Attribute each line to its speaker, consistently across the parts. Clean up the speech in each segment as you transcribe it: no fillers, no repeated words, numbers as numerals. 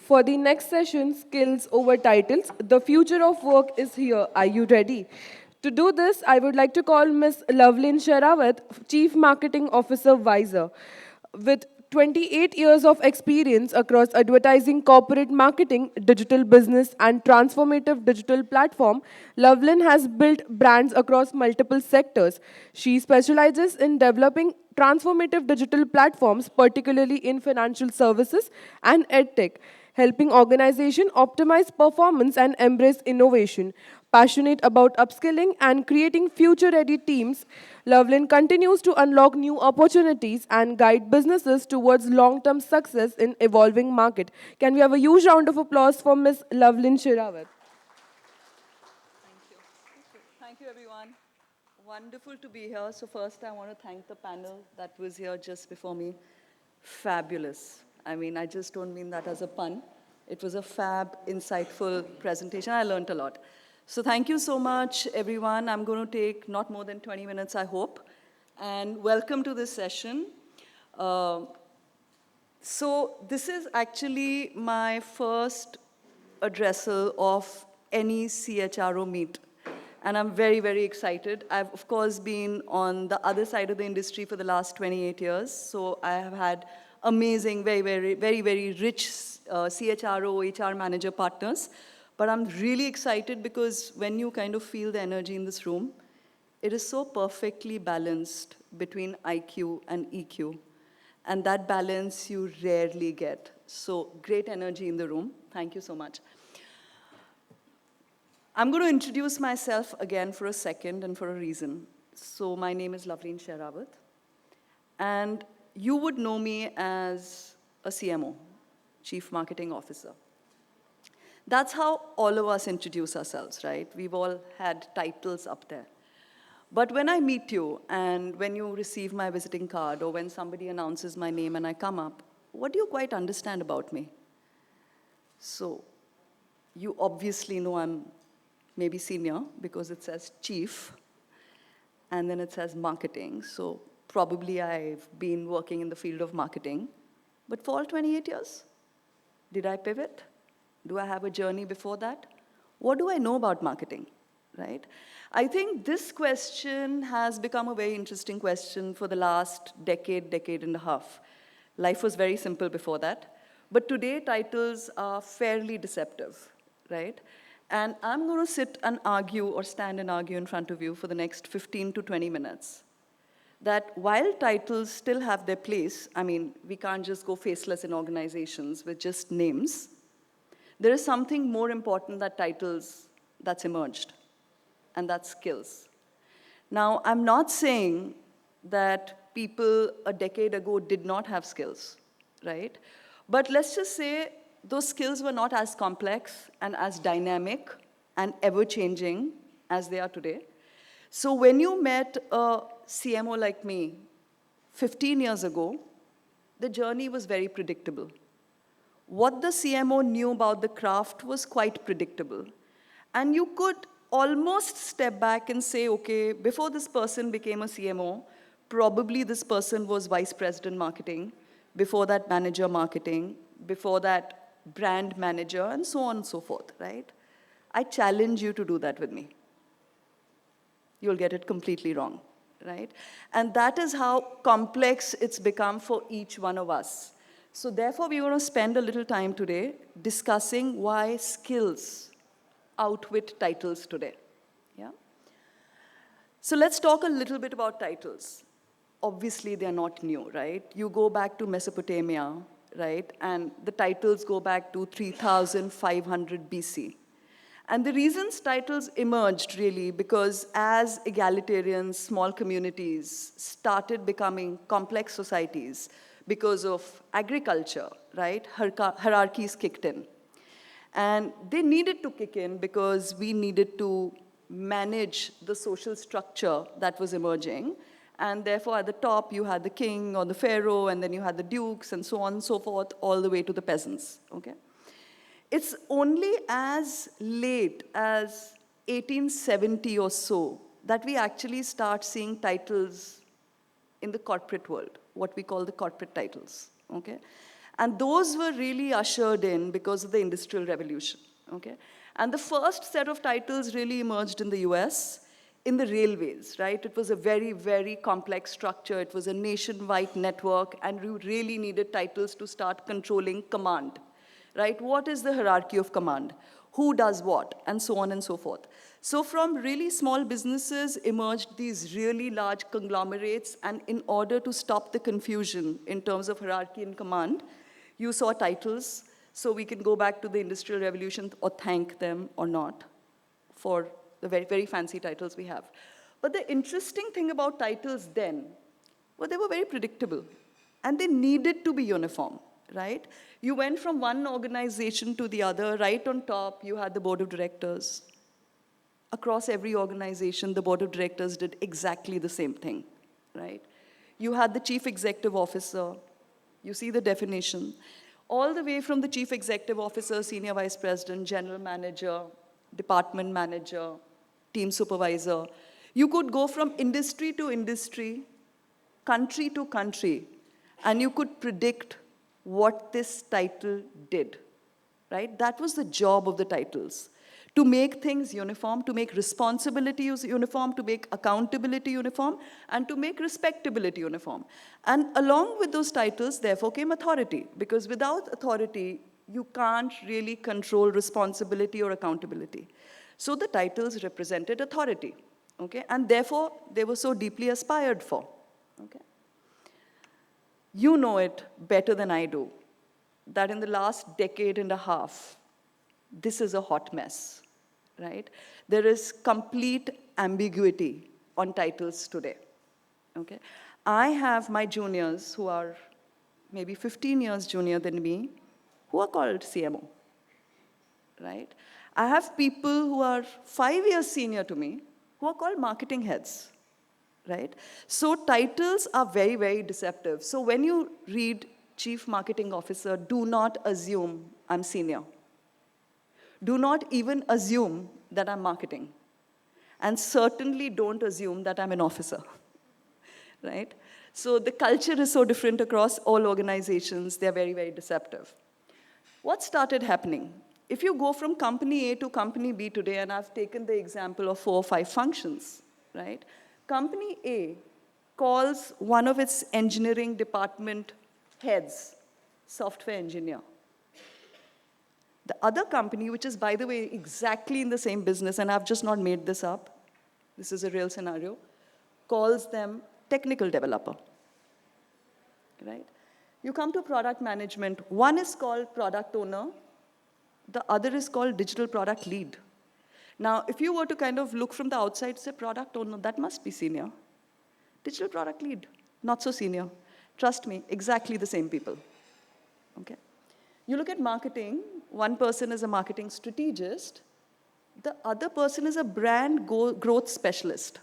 Speaker 1: For the next session, Skills over Titles, the future of work is here. Are you ready? To do this, I would like to call Ms. Loveleen Sahrawat, Chief Marketing Officer, WiZR. With 28 years of experience across advertising, corporate marketing, digital business, and transformative digital platform, Loveleen has built brands across multiple sectors. She specializes in developing transformative digital platforms, particularly in financial services and edtech, helping organizations optimize performance and embrace innovation. Passionate about upskilling and creating future ready teams, Loveland continues to unlock new opportunities and guide businesses towards long term success in evolving market. Can we have a huge round of applause for Ms. Loveland Shirawat?
Speaker 2: Thank you. Thank you, everyone. Wonderful to be here. So first, I want to thank the panel that was here just before me. Fabulous. I mean, I just don't mean that as a pun. It was a fab, insightful presentation. I learned a lot. So thank you so much, everyone. I'm going to take not more than 20 minutes, I hope. And welcome to this session. So this is actually my first addressal of any CHRO meet. And I'm very, very excited. I've, of course, been on the other side of the industry for the last 28 years. So I have had amazing, very, very, very, very rich CHRO, HR manager partners. But I'm really excited because when you kind of feel the energy in this room, it is so perfectly balanced between IQ and EQ. And that balance you rarely get. So great energy in the room. Thank you so much. I'm going to introduce myself again for a second and for a reason. So my name is Loveleen Sahrawat. And you would know me as a CMO, Chief Marketing Officer. That's how all of us introduce ourselves, right? We've all had titles up there. But when I meet you and when you receive my visiting card or when somebody announces my name and I come up, what do you quite understand about me? So you obviously know I'm maybe senior because it says chief and then it says marketing. So probably I've been working in the field of marketing. But for all 28 years, did I pivot? Do I have a journey before that? What do I know about marketing, right? I think this question has become a very interesting question for the last decade, decade and a half. Life was very simple before that. But today, titles are fairly deceptive, right? And I'm going to sit and argue or stand and argue in front of you for the next 15 to 20 minutes that while titles still have their place, I mean, we can't just go faceless in organizations with just names. There is something more important than titles that's emerged, and that's skills. Now, I'm not saying that people a decade ago did not have skills, right? But let's just say those skills were not as complex and as dynamic and ever-changing as they are today. So when you met a CMO like me 15 years ago, the journey was very predictable. What the CMO knew about the craft was quite predictable. And you could almost step back and say, okay, before this person became a CMO, probably this person was vice president marketing, before that manager marketing, before that brand manager, and so on and so forth, right? I challenge you to do that with me. You'll get it completely wrong, right? And that is how complex it's become for each one of us. So therefore, we're going to spend a little time today discussing why skills outwit titles today. Yeah? So let's talk a little bit about titles. Obviously, they're not new, right? You go back to Mesopotamia, right? And the titles go back to 3,500 BC. And the reasons titles emerged, really, because as egalitarian small communities started becoming complex societies, because of agriculture, right? Hierarchies kicked in. And they needed to kick in because we needed to manage the social structure that was emerging. And therefore, at the top, you had the king or the pharaoh, and then you had the dukes, and so on and so forth, all the way to the peasants, okay? It's only as late as 1870 or so that we actually start seeing titles in the corporate world, what we call the corporate titles, okay? And those were really ushered in because of the Industrial Revolution, okay? And the first set of titles really emerged in the US in the railways, right? It was a very, very complex structure. It was a nationwide network, and you really needed titles to start controlling command, right? What is the hierarchy of command? Who does what? And so on and so forth. So from really small businesses emerged these really large conglomerates, and in order to stop the confusion in terms of hierarchy and command, you saw titles. So we can go back to the Industrial Revolution or thank them or not for the very, very fancy titles we have. But the interesting thing about titles then, well, they were very predictable, and they needed to be uniform, right? You went from one organization to the other. Right on top, you had the board of directors. Across every organization, the board of directors did exactly the same thing, right? You had the chief executive officer. You see the definition. All the way from the chief executive officer, senior vice president, general manager, department manager, team supervisor. You could go from industry to industry, country to country, and you could predict what this title did, right? That was the job of the titles, to make things uniform, to make responsibility uniform, to make accountability uniform, and to make respectability uniform. And along with those titles, therefore, came authority, because without authority, you can't really control responsibility or accountability. So the titles represented authority, okay? And therefore, they were so deeply aspired for, okay? You know it better than I do, that in the last decade and a half, this is a hot mess, right? There is complete ambiguity on titles today, okay? I have my juniors who are maybe 15 years junior than me, who are called CMO, right? I have people who are 5 years senior to me, who are called marketing heads, right? So titles are very, very deceptive. So when you read Chief Marketing Officer, do not assume I'm senior. Do not even assume that I'm marketing. And certainly don't assume that I'm an officer, right? So the culture is so different across all organizations. They're very, very deceptive. What started happening? If you go from company A to company B today, and I've taken the example of 4 or 5 functions, right? Company A calls one of its engineering department heads software engineer. The other company, which is, by the way, exactly in the same business, and I've just not made this up, this is a real scenario, calls them technical developer, right? You come to product management. One is called product owner. The other is called digital product lead. Now, if you were to kind of look from the outside, say product owner, that must be senior. Digital product lead, not so senior. Trust me, exactly the same people, okay? You look at marketing, one person is a marketing strategist, the other person is a brand growth specialist.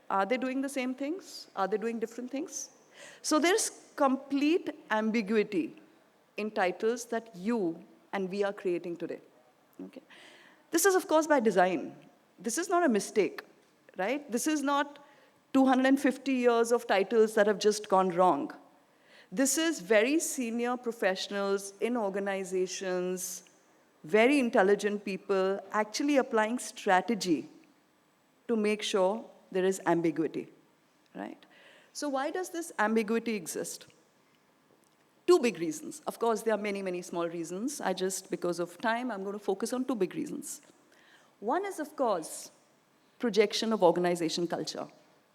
Speaker 2: Are they doing the same things? Are they doing different things? So there's complete ambiguity in titles that you and we are creating today, okay? This is, of course, by design. This is not a mistake, right? This is not 250 years of titles that have just gone wrong. This is very senior professionals in organizations, very intelligent people, actually applying strategy to make sure there is ambiguity, right? So why does this ambiguity exist? 2 big reasons. Of course, there are many, many small reasons. Because of time, I'm going to focus on 2 big reasons. One is, of course, projection of organization culture,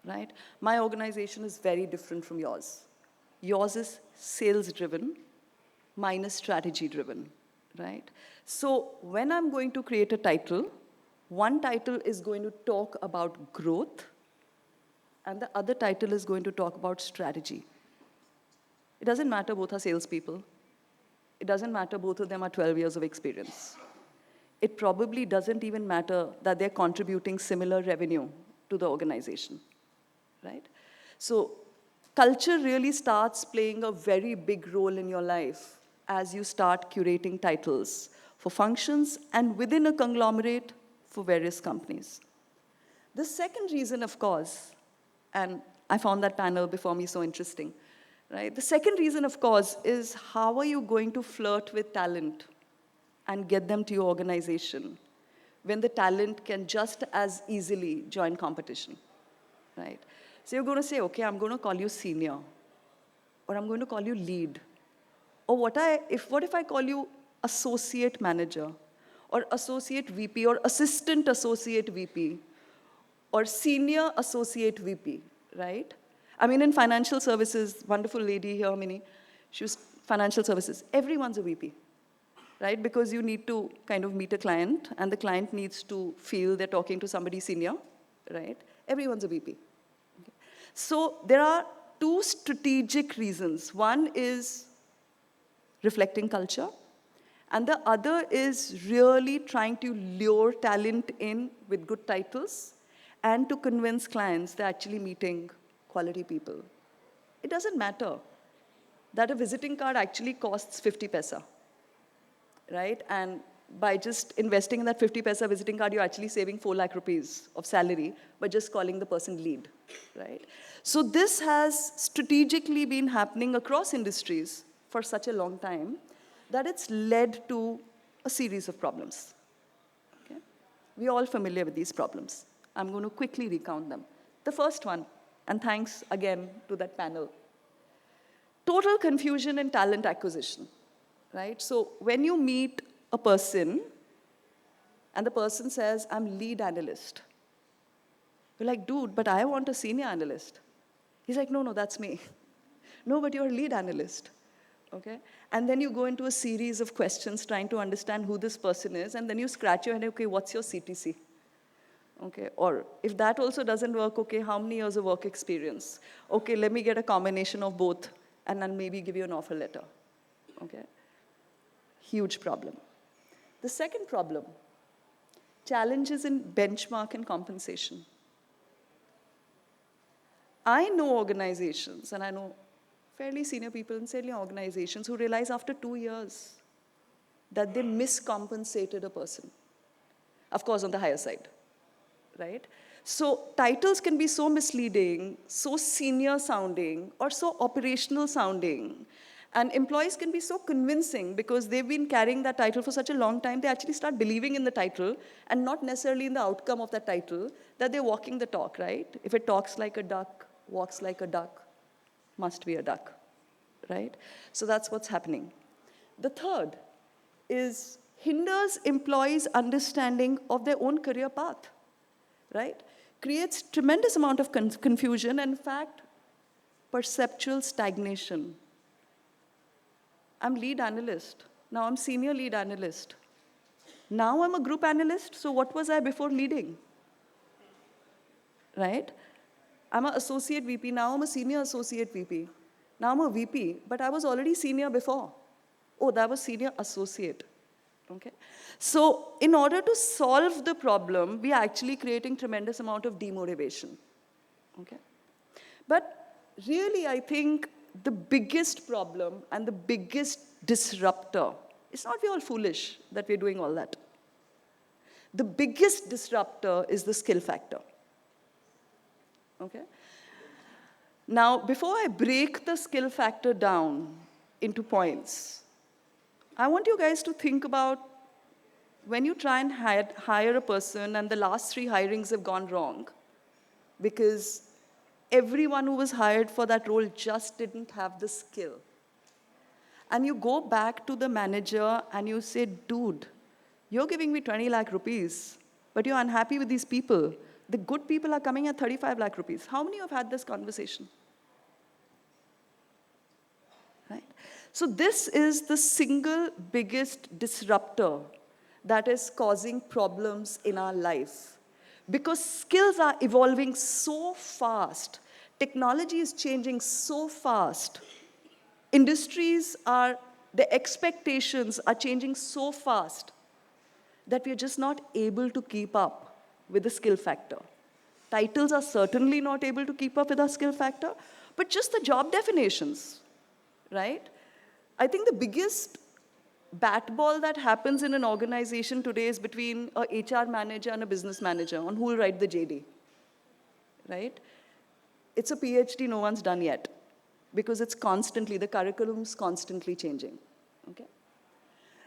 Speaker 2: right? My organization is very different from yours. Yours is sales-driven, mine is strategy-driven, right? So when I'm going to create a title, one title is going to talk about growth, and the other title is going to talk about strategy. It doesn't matter both are salespeople. It doesn't matter both of them are 12 years of experience. It probably doesn't even matter that they're contributing similar revenue to the organization, right? So culture really starts playing a very big role in your life as you start curating titles for functions and within a conglomerate for various companies. The second reason, of course, and I found that panel before me so interesting, right? The second reason, of course, is how are you going to flirt with talent and get them to your organization when the talent can just as easily join competition, right? So you're going to say, okay, I'm going to call you senior, or I'm going to call you lead, or what if I call you associate manager, or associate VP, or assistant associate VP, or senior associate VP, right? I mean, in financial services, wonderful lady here, Mini, she was financial services. Everyone's a VP, right? Because you need to kind of meet a client, and the client needs to feel they're talking to somebody senior, right? Everyone's a VP. Okay. So there are two strategic reasons. One is reflecting culture, and the other is really trying to lure talent in with good titles and to convince clients they're actually meeting quality people. It doesn't matter that a visiting card actually costs 50 paisa, right? And by just investing in that 50 paisa visiting card, you're actually saving 4 lakh rupees of salary by just calling the person lead, right? So this has strategically been happening across industries for such a long time that it's led to a series of problems. Okay? We're all familiar with these problems. I'm going to quickly recount them. The first one, and thanks again to that panel, total confusion in talent acquisition, right? So when you meet a person and the person says, I'm lead analyst, you're like, dude, but I want a senior analyst. He's like, no, no, that's me. No, but you're a lead analyst. Okay? And then you go into a series of questions trying to understand who this person is, and then you scratch your head, okay, what's your CTC? Okay, or if that also doesn't work, okay, how many years of work experience? Okay, let me get a combination of both, and then maybe give you an offer letter. Okay? Huge problem. The second problem, challenges in benchmark and compensation. I know organizations, and I know fairly senior people in senior organizations who realize after 2 years that they miscompensated a person. Of course, on the higher side, right? So titles can be so misleading, so senior sounding, or so operational sounding. And employees can be so convincing because they've been carrying that title for such a long time, they actually start believing in the title and not necessarily in the outcome of that title, that they're walking the talk, right? If it talks like a duck, walks like a duck, must be a duck, right? So that's what's happening. The third is hinders employees' understanding of their own career path, right? Creates tremendous amount of confusion and, in fact, perceptual stagnation. I'm lead analyst. Now I'm senior lead analyst. Now I'm a group analyst, so what was I before leading? Right? I'm an associate VP, now I'm a senior associate VP. Now I'm a VP, but I was already senior before. Oh, that was senior associate. Okay? So in order to solve the problem, we are actually creating tremendous amount of demotivation. Okay? But really, I think the biggest problem and the biggest disruptor, it's not we're all foolish that we're doing all that. The biggest disruptor is the skill factor. Okay? Now, before I break the skill factor down into points, I want you guys to think about when you try and hire a person and the last 3 hirings have gone wrong because everyone who was hired for that role just didn't have the skill. And you go back to the manager and you say, dude, you're giving me 20 lakh rupees, but you're unhappy with these people. The good people are coming at 35 lakh rupees. How many have had this conversation? Right? So this is the single biggest disruptor that is causing problems in our life. Because skills are evolving so fast, technology is changing so fast, industries are, the expectations are changing so fast that we're just not able to keep up with the skill factor. Titles are certainly not able to keep up with our skill factor, but just the job definitions, right? I think the biggest bat ball that happens in an organization today is between a HR manager and a business manager on who will write the JD, right? It's a PhD no one's done yet. because it's constantly, the curriculum's constantly changing, okay?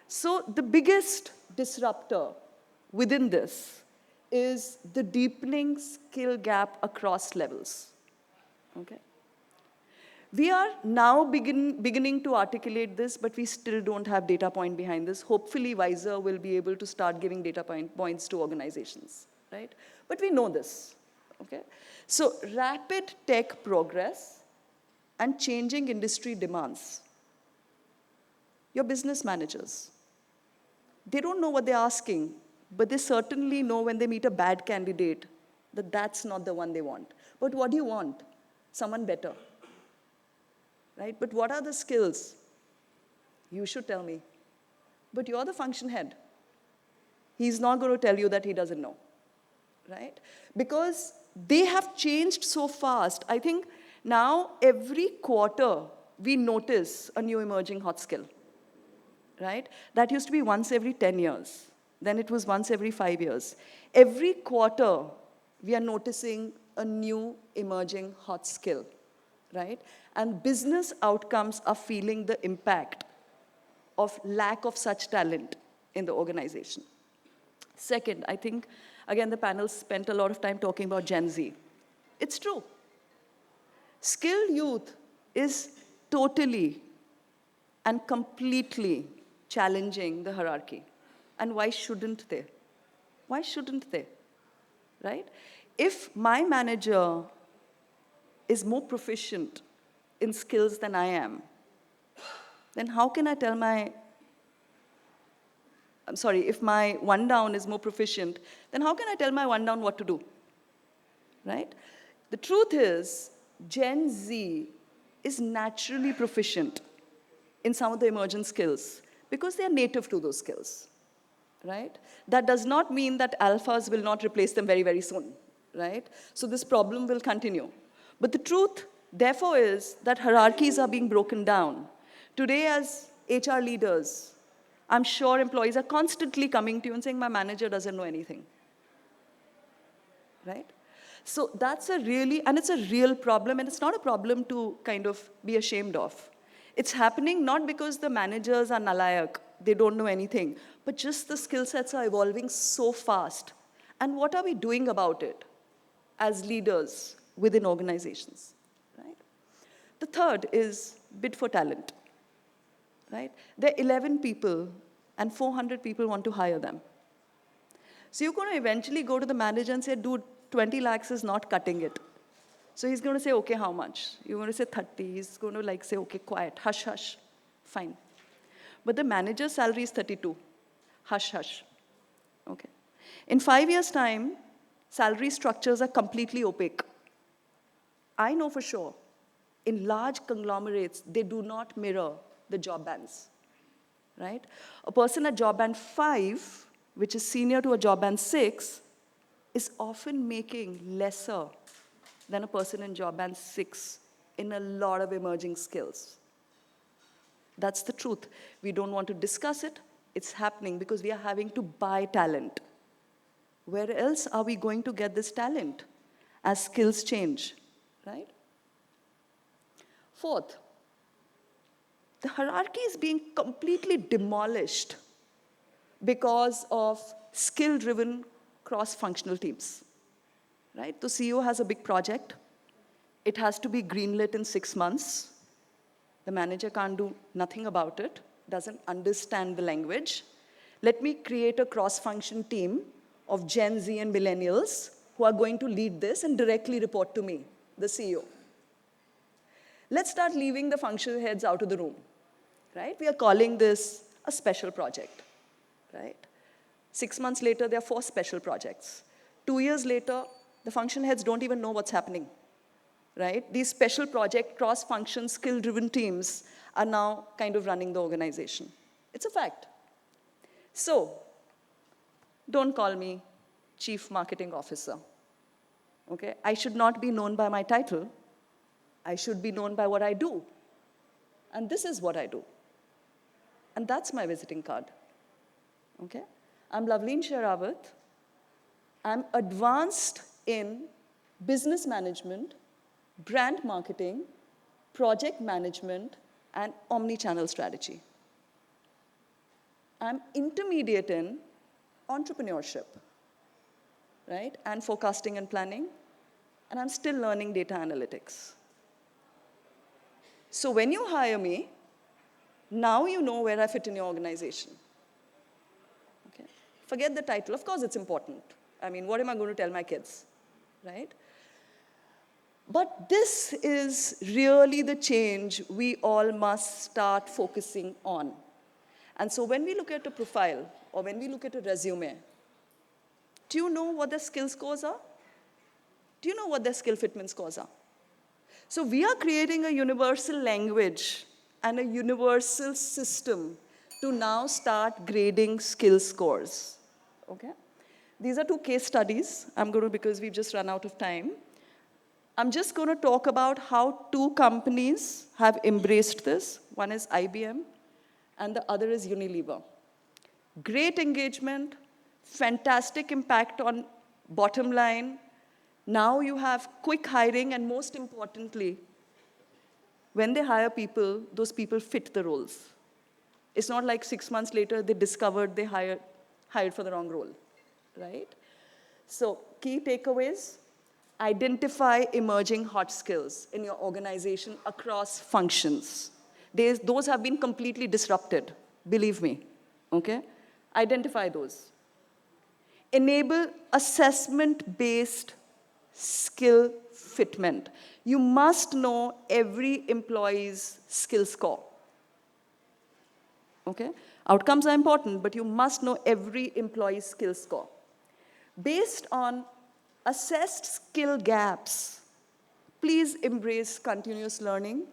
Speaker 2: So the biggest disruptor within this is the deepening skill gap across levels, okay? We are now beginning to articulate this, but we still don't have data point behind this. Hopefully, WiZR will be able to start giving data points to organizations, right? But we know this, okay? So rapid tech progress and changing industry demands. Your business managers, they don't know what they're asking, but they certainly know when they meet a bad candidate that that's not the one they want. But what do you want? Someone better. Right? But what are the skills? You should tell me. But you're the function head. He's not going to tell you that he doesn't know, right? Because they have changed so fast. I think now every quarter we notice a new emerging hot skill, right? That used to be once every 10 years. Then it was once every 5 years. Every quarter we are noticing a new emerging hot skill, right? And business outcomes are feeling the impact of lack of such talent in the organization. Second, I think, again, the panel spent a lot of time talking about Gen Z. It's true. Skilled youth is totally and completely challenging the hierarchy. And why shouldn't they? Why shouldn't they? Right? If my manager is more proficient in skills than I am, then how can I tell if my one down is more proficient, then how can I tell my one down what to do, right? The truth is, Gen Z is naturally proficient in some of the emergent skills because they are native to those skills, right? That does not mean that alphas will not replace them very, very soon, right? So this problem will continue. But the truth, therefore, is that hierarchies are being broken down. Today, as HR leaders, I'm sure employees are constantly coming to you and saying, my manager doesn't know anything, right? So that's a really, and it's a real problem, and it's not a problem to kind of be ashamed of. It's happening not because the managers are nalayak, they don't know anything, but just the skill sets are evolving so fast. And what are we doing about it as leaders within organizations, right? The third is bid for talent, right? There are 11 people and 400 people want to hire them. So you're going to eventually go to the manager and say, dude, 20 lakhs is not cutting it. So he's going to say, okay, how much? You're going to say 30. He's going to say, okay, quiet, hush, hush, fine. But the manager's salary is 32, hush, hush, okay? In 5 years' time, salary structures are completely opaque. I know for sure, in large conglomerates, they do not mirror the job bands, right? A person at job band 5, which is senior to a job band 6, is often making lesser than a person in job band 6 in a lot of emerging skills. That's the truth. We don't want to discuss it. It's happening because we are having to buy talent. Where else are we going to get this talent as skills change, right? Fourth, the hierarchy is being completely demolished because of skill-driven cross-functional teams, right? The CEO has a big project. It has to be greenlit in 6 months. The manager can't do nothing about it, doesn't understand the language. Let me create a cross-function team of Gen Z and millennials who are going to lead this and directly report to me, the CEO. Let's start leaving the functional heads out of the room, right? We are calling this a special project, right? 6 months later, there are 4 special projects. 2 years later, the function heads don't even know what's happening, right? These special project, cross-function, skill-driven teams are now kind of running the organization. It's a fact. So, don't call me Chief Marketing Officer, okay? I should not be known by my title. I should be known by what I do. And this is what I do. And that's my visiting card, okay? I'm Loveleen Sahrawat. I'm advanced in business management, brand marketing, project management, and omni-channel strategy. I'm intermediate in entrepreneurship, right? And forecasting and planning. And I'm still learning data analytics. So when you hire me, now you know where I fit in your organization. Okay? Forget the title. Of course, it's important. I mean, what am I going to tell my kids, right? But this is really the change we all must start focusing on. And so when we look at a profile or when we look at a resume, do you know what their skill scores are? Do you know what their skill fitment scores are? So we are creating a universal language and a universal system to now start grading skill scores. Okay? These are two case studies. I'm going to, because we've just run out of time, I'm just going to talk about how two companies have embraced this. One is IBM, and the other is Unilever. Great engagement, fantastic impact on bottom line. Now you have quick hiring, and most importantly, when they hire people, those people fit the roles. It's not like 6 months later they discovered they hired for the wrong role, right? So key takeaways: identify emerging hot skills in your organization across functions. Those have been completely disrupted, believe me, okay? Identify those. Enable assessment-based skill fitment. You must know every employee's skill score, okay? Outcomes are important, but you must know every employee's skill score. Based on assessed skill gaps, please embrace continuous learning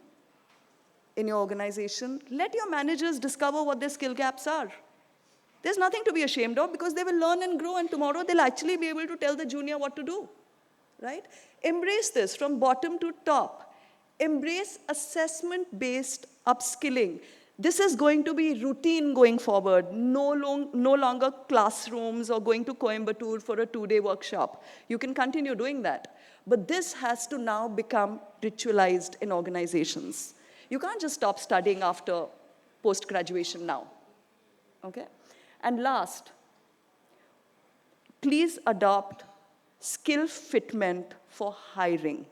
Speaker 2: in your organization. Let your managers discover what their skill gaps are. There's nothing to be ashamed of because they will learn and grow, and tomorrow they'll actually be able to tell the junior what to do, right? Embrace this from bottom to top. Embrace assessment-based upskilling. This is going to be routine going forward, no longer classrooms or going to Coimbatore for a 2-day workshop. You can continue doing that. But this has to now become ritualized in organizations. You can't just stop studying after post-graduation now, okay? And last, please adopt skill fitment for hiring,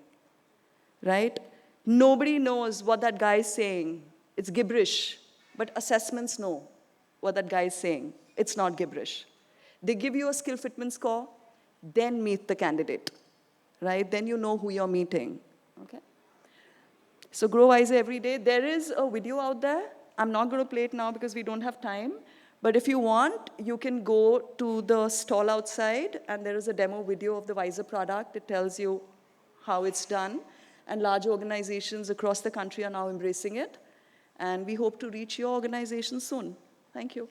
Speaker 2: right? Nobody knows what that guy is saying. It's gibberish, but assessments know what that guy is saying. It's not gibberish. They give you a skill fitment score, then meet the candidate, right? Then you know who you're meeting, okay? So grow wiser every day. There is a video out there. I'm not going to play it now because we don't have time. But if you want, you can go to the stall outside, and there is a demo video of the WiZR product. It tells you how it's done. And large organizations across the country are now embracing it. And we hope to reach your organization soon. Thank you.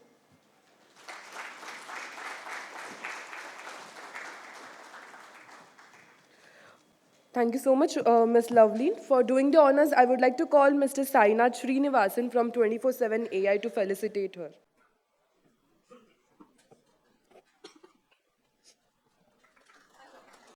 Speaker 1: Thank you so much, Ms. Loveleen. For doing the honors, I would like to call Mr. Sainath Srinivasan from 24/7 AI to felicitate her.